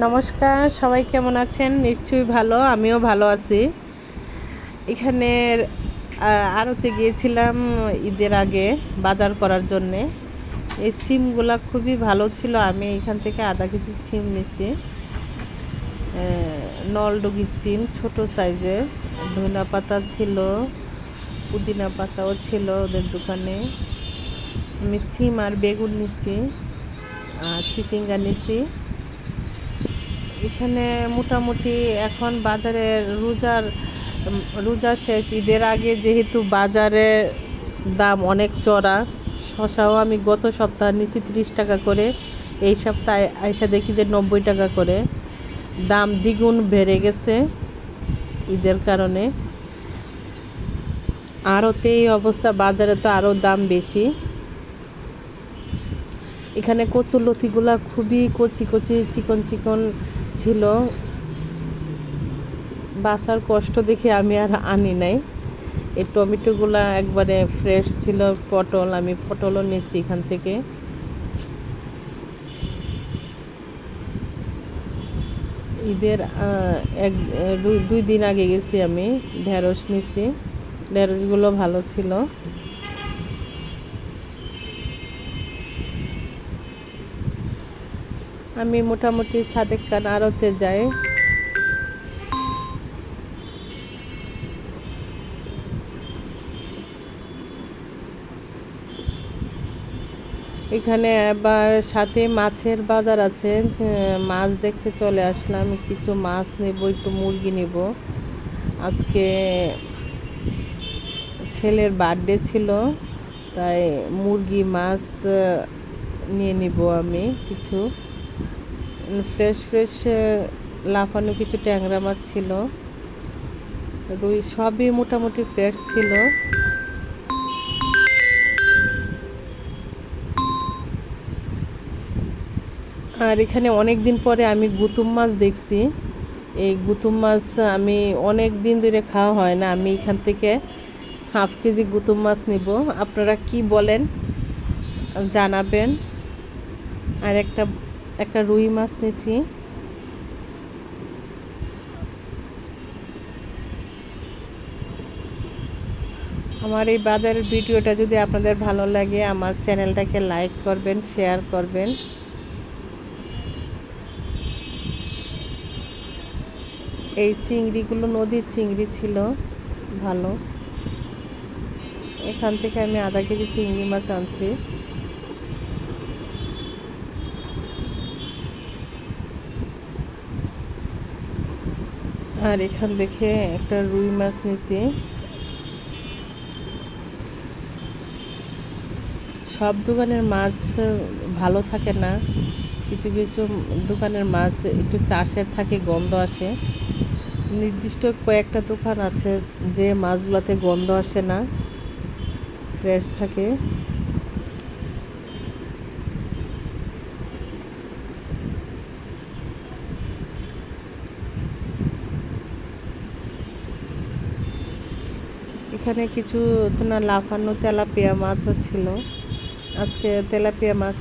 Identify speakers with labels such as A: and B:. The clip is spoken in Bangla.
A: নমস্কার, সবাই কেমন আছেন? নিশ্চয়ই ভালো, আমিও ভালো আছি। এখানের আড়তে গিয়েছিলাম ঈদের আগে বাজার করার জন্যে। এই সিমগুলা খুবই ভালো ছিল। আমি এখান থেকে আধা কেজি সিম নিছি, নলডুগি সিম ছোট সাইজের। ধনিয়া পাতা ছিল, পুদিনা পাতাও ছিল ওদের দোকানে। আমি সিম আর বেগুন নিছি, আর চিচিঙ্গা নিছি। এখানে মোটামুটি এখন বাজারে রোজা শেষ, ঈদের আগে যেহেতু বাজারে দাম অনেক চড়া। শসাও আমি গত সপ্তাহ নিচে 30 টাকা করে, এই সপ্তাহে আইসা দেখি যে 90 টাকা করে। দাম দ্বিগুণ বেড়ে গেছে ঈদের কারণে। আরতে এই অবস্থা, বাজারে তো আরও দাম বেশি। এখানে কচুরলতিগুলা খুবই কচি কচি চিকন চিকন ছিল। বাসার কষ্ট দেখে আমি আর আনি নাই। এই টমেটোগুলা একবারে ফ্রেশ ছিল। আমি পটলও নিচ্ছি এখান থেকে। ঈদের 2 দিন আগে গেছি আমি, ঢেঁড়স নিচ্ছি। ঢেঁড়সগুলো ভালো ছিল। আমি মোটামুটি সাদেক খান আড়তে যাই। এখানে আবার সাথে মাছের বাজার আছে, মাছ দেখতে চলে আসলাম। কিছু মাছ নেব, একটু মুরগি নেব। আজকে ছেলের বার্থডে ছিল, তাই মুরগি মাছ নিয়ে নিব আমি কিছু। ফ্রেশ ফ্রেশ লাফানো কিছু ট্যাংরা মাছ ছিল, রুই, সবই মোটামুটি ফ্রেশ ছিল। আর এখানে অনেক দিন পরে আমি গুতুম মাছ দেখছি। এই গুতুম মাছ আমি অনেক দিন ধরে খাওয়া হয় না। আমি এখান থেকে হাফ কেজি গুতুম মাছ নিব। আপনারা কি বলেন জানাবেন। আর একটা রুই মাছ নিছি। আমার এই বাজারের ভিডিওটা যদি আপনাদের ভালো লাগে, আমার চ্যানেলটাকে লাইক করবেন, শেয়ার করবেন। এই চিংড়িগুলো নদীর চিংড়ি ছিল, ভালো। এখান থেকে আমি আধা কেজি চিংড়ি মাছ আনছি। আর এখান থেকে একটা রুই মাছ নিচ্ছি। সব দোকানের মাছ ভালো থাকে না, কিছু কিছু দোকানের মাছ একটু চাষের থাকে, গন্ধ আসে। নির্দিষ্ট কয়েকটা দোকান আছে যে মাছগুলোতে গন্ধ আসে না, ফ্রেশ থাকে। এখানে কিছু লাফানো তেলাপিয়া মাছও ছিল। আজকে তেলাপিয়া মাছ